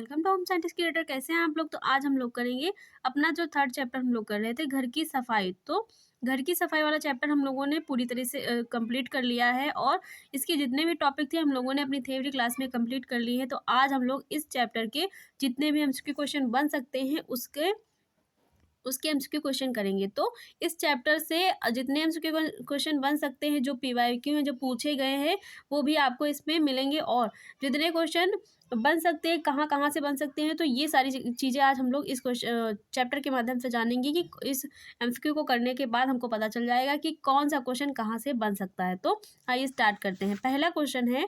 Welcome to home scientist creator. कैसे हैं आप लोग। तो आज हम लोग करेंगे अपना जो थर्ड चैप्टर हम लोग कर रहे थे घर की सफाई। तो घर की सफाई वाला चैप्टर हम लोगों ने पूरी तरह से कंप्लीट कर लिया है और इसके जितने भी टॉपिक थे हम लोगों ने अपनी थ्योरी क्लास में कंप्लीट कर लिए हैं। तो आज हम लोग इस चैप्टर के जितने भी एमसीक्यू क्वेश्चन बन सकते हैं उसके एमसीक्यू क्वेश्चन करेंगे। तो इस चैप्टर से जितने एमसीक्यू क्वेश्चन बन सकते हैं, जो पीवाईक्यू हैं, जो पूछे गए हैं, वो भी आपको इसमें मिलेंगे। और जितने क्वेश्चन बन सकते हैं, कहाँ कहाँ से बन सकते हैं, तो ये सारी चीज़ें आज हम लोग इस चैप्टर के माध्यम से जानेंगे कि इस एमसीक्यू को करने के बाद हमको पता चल जाएगा कि कौन सा क्वेश्चन कहाँ से बन सकता है। तो आइए स्टार्ट करते हैं। पहला क्वेश्चन है,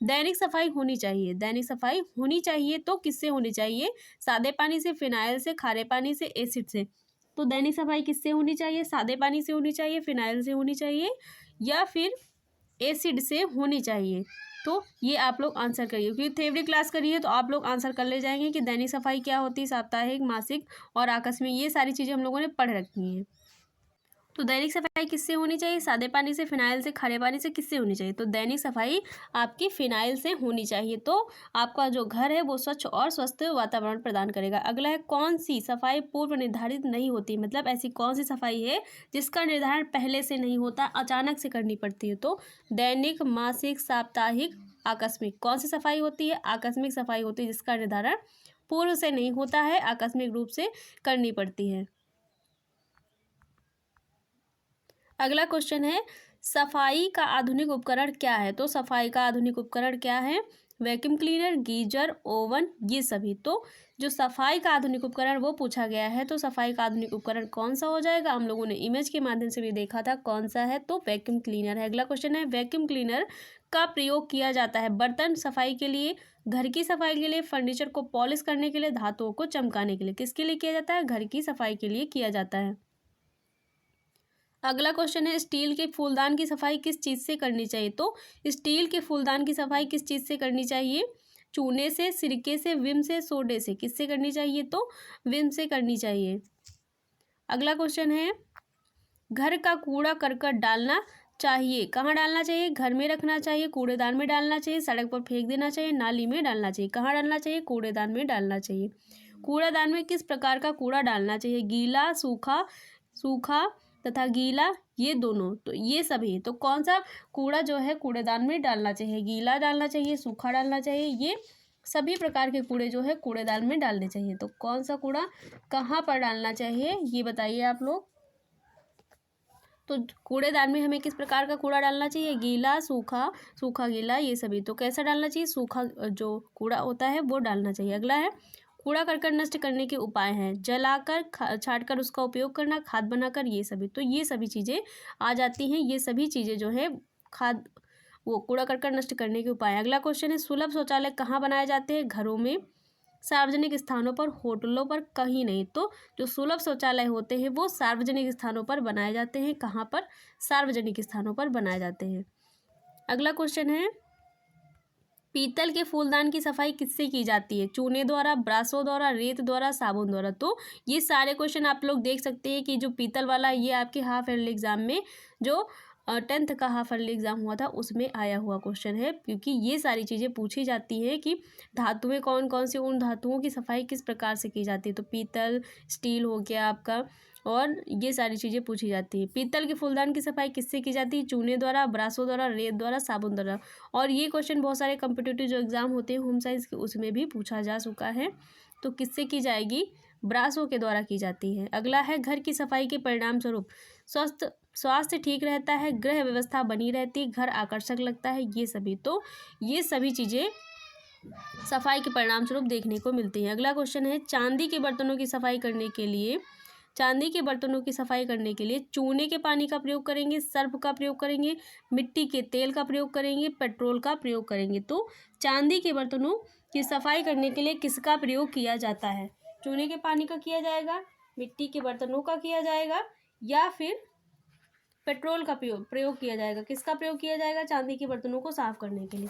दैनिक सफाई होनी चाहिए। दैनिक सफाई होनी चाहिए तो किससे होनी चाहिए? सादे पानी से, फिनाइल से, खारे पानी से, एसिड से। तो दैनिक सफाई किससे होनी चाहिए? सादे पानी से होनी चाहिए, फिनाइल से होनी चाहिए, या फिर एसिड से होनी चाहिए। तो ये आप लोग आंसर करिए, क्योंकि थ्योरी क्लास करिए तो आप लोग आंसर कर ले जाएंगे कि दैनिक सफाई क्या होती है, साप्ताहिक, मासिक और आकस्मिक, ये सारी चीज़ें हम लोगों ने पढ़ रखी हैं। तो दैनिक सफाई किससे होनी चाहिए? सादे पानी से, फिनाइल से, खारे पानी से, किससे होनी चाहिए? तो दैनिक सफाई आपकी फिनाइल से होनी चाहिए। तो आपका जो घर है वो स्वच्छ और स्वस्थ वातावरण प्रदान करेगा। अगला है, कौन सी सफाई पूर्व निर्धारित नहीं होती? मतलब ऐसी कौन सी सफाई है जिसका निर्धारण पहले से नहीं होता, अचानक से करनी पड़ती है? तो दैनिक, मासिक, साप्ताहिक, आकस्मिक। कौन सी सफाई होती है? आकस्मिक सफाई होती है, जिसका निर्धारण पूर्व से नहीं होता है, आकस्मिक रूप से करनी पड़ती है। अगला क्वेश्चन है, सफाई का आधुनिक उपकरण क्या है? तो सफाई का आधुनिक उपकरण क्या है? वैक्यूम क्लीनर, गीजर, ओवन, ये सभी। तो जो सफाई का आधुनिक उपकरण वो पूछा गया है, तो सफाई का आधुनिक उपकरण कौन सा हो जाएगा? हम लोगों ने इमेज के माध्यम से भी देखा था कौन सा है, तो वैक्यूम क्लीनर है। अगला क्वेश्चन है, वैक्यूम क्लीनर का प्रयोग किया जाता है बर्तन सफाई के लिए, घर की सफाई के लिए, फर्नीचर को पॉलिश करने के लिए, धातुओं को चमकाने के लिए। किसके लिए किया जाता है? घर की सफाई के लिए किया जाता है। अगला क्वेश्चन है, स्टील के फूलदान की सफाई किस चीज़ से करनी चाहिए? तो स्टील के फूलदान की सफाई किस चीज़ से करनी चाहिए? चूने से, सिरके से, विम से, सोडे से। किससे करनी चाहिए? तो विम से करनी चाहिए। अगला क्वेश्चन है, घर का कूड़ा करकट डालना चाहिए, कहाँ डालना चाहिए? घर में रखना चाहिए, कूड़ेदान में डालना चाहिए, सड़क पर फेंक देना चाहिए, नाली में डालना चाहिए। कहाँ डालना चाहिए? कूड़ेदान में डालना चाहिए। कूड़ेदान में किस प्रकार का कूड़ा डालना चाहिए? गीला, सूखा, सूखा तथा गीला, ये दोनों। तो ये सभी, तो कौन सा कूड़ा जो है कूड़ेदान में डालना चाहिए? गीला डालना चाहिए, सूखा डालना चाहिए, ये सभी प्रकार के कूड़े जो है कूड़ेदान में डालने चाहिए। तो कौन सा कूड़ा कहाँ पर डालना चाहिए, ये बताइए आप लोग। तो कूड़ेदान में हमें किस प्रकार का कूड़ा डालना चाहिए? गीला, सूखा, सूखा गीला, ये सभी। तो कैसा डालना चाहिए? सूखा जो कूड़ा होता है वो डालना चाहिए। अगला है, कूड़ा करकट नष्ट करने के उपाय हैं, जलाकर, छांटकर उसका उपयोग करना, खाद बनाकर, ये सभी। तो ये सभी चीज़ें आ जाती हैं। ये सभी चीज़ें जो है खाद, वो कूड़ा करकट नष्ट करने के उपाय। अगला क्वेश्चन है, सुलभ शौचालय कहाँ बनाए जाते हैं? घरों में, सार्वजनिक स्थानों पर, होटलों पर, कहीं नहीं। तो जो सुलभ शौचालय होते हैं वो सार्वजनिक स्थानों पर बनाए जाते हैं। कहाँ पर? सार्वजनिक स्थानों पर बनाए जाते हैं। अगला क्वेश्चन है, पीतल के फूलदान की सफाई किससे की जाती है? चूने द्वारा, ब्रासों द्वारा, रेत द्वारा, साबुन द्वारा। तो ये सारे क्वेश्चन आप लोग देख सकते हैं कि जो पीतल वाला, ये आपके हाफ ईयरली एग्जाम में जो 10th का हाफ ईयरली एग्जाम हुआ था उसमें आया हुआ क्वेश्चन है, क्योंकि ये सारी चीज़ें पूछी जाती हैं कि धातुएं कौन कौन सी, उन धातुओं की सफाई किस प्रकार से की जाती है। तो पीतल, स्टील हो गया आपका, और ये सारी चीज़ें पूछी जाती है। पीतल के फूलदान की सफाई किससे की जाती है? चूने द्वारा, ब्रासों द्वारा, रेत द्वारा, साबुन द्वारा। और ये क्वेश्चन बहुत सारे कम्पिटिटिव जो एग्ज़ाम होते हैं होम साइंस के, उसमें भी पूछा जा चुका है। तो किससे की जाएगी? ब्रासों के द्वारा की जाती है। अगला है, घर की सफाई के परिणाम स्वरूप स्वास्थ्य ठीक रहता है, गृह व्यवस्था बनी रहती है, घर आकर्षक लगता है, ये सभी। तो ये सभी चीज़ें सफाई के परिणाम स्वरूप देखने को मिलती हैं। अगला क्वेश्चन है, चांदी के बर्तनों की सफाई करने के लिए, चांदी के बर्तनों की सफाई करने के लिए चूने के पानी का प्रयोग करेंगे, सर्फ का प्रयोग करेंगे, मिट्टी के तेल का प्रयोग करेंगे, पेट्रोल का प्रयोग करेंगे। तो चांदी के बर्तनों की सफाई करने के लिए किसका प्रयोग किया जाता है? चूने के पानी का किया जाएगा, मिट्टी के बर्तनों का किया जाएगा, या फिर पेट्रोल का प्रयोग किया जाएगा? किसका प्रयोग किया जाएगा चांदी के बर्तनों को साफ करने के लिए?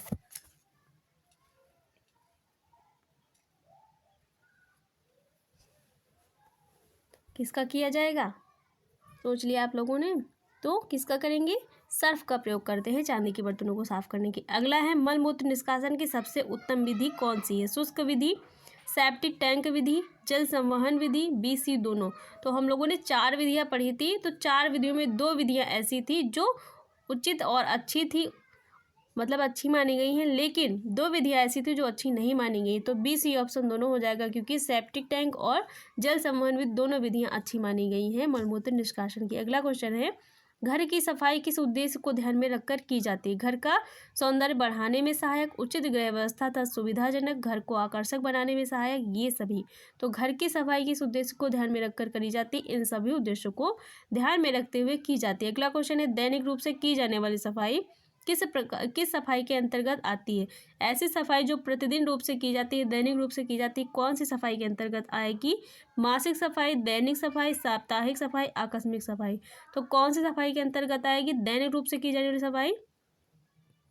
किसका किया जाएगा? सोच लिया आप लोगों ने। तो किसका करेंगे? सर्फ का प्रयोग करते हैं चांदी के बर्तनों को साफ करने की। अगला है, मल मूत्र निष्कासन की सबसे उत्तम विधि कौन सी है? शुष्क विधि, सेप्टिक टैंक विधि, जल संवहन विधि, बी सी दोनों। तो हम लोगों ने 4 विधियाँ पढ़ी थी, तो 4 विधियों में 2 विधियाँ ऐसी थी जो उचित और अच्छी थी, मतलब अच्छी मानी गई हैं, लेकिन 2 विधियाँ ऐसी थी जो अच्छी नहीं मानी गई। तो बी सी ऑप्शन दोनों हो जाएगा, क्योंकि सेप्टिक टैंक और जल संवहन विधि दोनों विधियाँ अच्छी मानी गई हैं मलमूत्र निष्कासन की। अगला क्वेश्चन है, घर की सफाई किस उद्देश्य को ध्यान में रखकर की जाती है? घर का सौंदर्य बढ़ाने में सहायक, उचित गृह व्यवस्था तथा सुविधाजनक, घर को आकर्षक बनाने में सहायक, ये सभी। तो घर की सफाई किस उद्देश्य को ध्यान में रखकर करी जाती है? इन सभी उद्देश्यों को ध्यान में रखते हुए की जाती है। अगला क्वेश्चन है, दैनिक रूप से की जाने वाली सफाई किस सफाई के अंतर्गत आती है? ऐसी सफाई जो प्रतिदिन रूप से की जाती है, दैनिक रूप से की जाती है, कौन सी सफाई के अंतर्गत आएगी? मासिक सफाई, दैनिक सफाई, साप्ताहिक सफाई, आकस्मिक सफाई। तो कौन सी सफाई के अंतर्गत आएगी? दैनिक रूप से की जाने वाली सफाई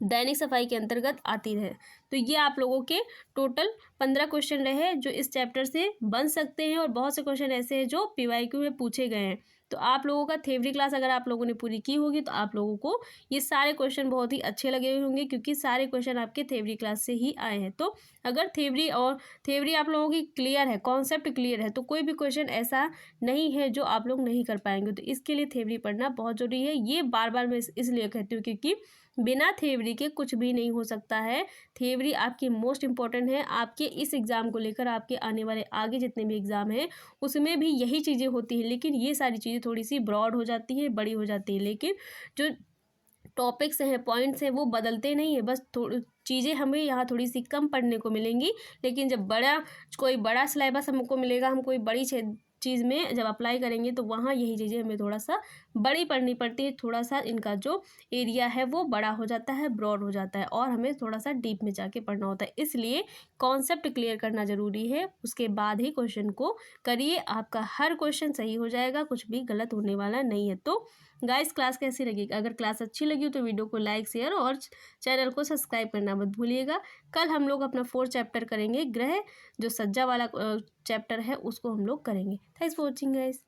दैनिक सफाई के अंतर्गत आती है। तो ये आप लोगों के टोटल 15 क्वेश्चन रहे जो इस चैप्टर से बन सकते हैं, और बहुत से क्वेश्चन ऐसे हैं जो PYQ में पूछे गए हैं। तो आप लोगों का थ्योरी क्लास अगर आप लोगों ने पूरी की होगी तो आप लोगों को ये सारे क्वेश्चन बहुत ही अच्छे लगे हुए होंगे, क्योंकि सारे क्वेश्चन आपके थ्योरी क्लास से ही आए हैं। तो अगर थ्योरी आप लोगों की क्लियर है, कॉन्सेप्ट क्लियर है, तो कोई भी क्वेश्चन ऐसा नहीं है जो आप लोग नहीं कर पाएंगे। तो इसके लिए थ्योरी पढ़ना बहुत जरूरी है। ये बार बार मैं इसलिए कहती हूँ क्योंकि बिना थ्योरी के कुछ भी नहीं हो सकता है। थ्योरी आपकी मोस्ट इंपॉर्टेंट है। आपके इस एग्ज़ाम को लेकर आपके आने वाले आगे जितने भी एग्ज़ाम हैं उसमें भी यही चीज़ें होती हैं, लेकिन ये सारी चीज़ें थोड़ी सी ब्रॉड हो जाती हैं, बड़ी हो जाती हैं, लेकिन जो टॉपिक्स हैं, पॉइंट्स हैं, वो बदलते नहीं है। बस थोड़ी चीज़ें हमें यहाँ थोड़ी सी कम पढ़ने को मिलेंगी, लेकिन जब कोई बड़ा सिलेबस हमको मिलेगा, हम कोई बड़ी चीज़ में जब अप्लाई करेंगे तो वहाँ यही चीज़ें हमें थोड़ा सा बड़ी पढ़नी पड़ती है। थोड़ा सा इनका जो एरिया है वो बड़ा हो जाता है, ब्रॉड हो जाता है, और हमें थोड़ा सा डीप में जाके पढ़ना होता है। इसलिए कॉन्सेप्ट क्लियर करना ज़रूरी है, उसके बाद ही क्वेश्चन को करिए। आपका हर क्वेश्चन सही हो जाएगा, कुछ भी गलत होने वाला नहीं है। तो गाइस, क्लास कैसी लगी? अगर क्लास अच्छी लगी हो तो वीडियो को लाइक, शेयर और चैनल को सब्सक्राइब करना मत भूलिएगा। कल हम लोग अपना 4th चैप्टर करेंगे, ग्रह जो सज्जा वाला चैप्टर है उसको हम लोग करेंगे। Thanks for watching guys.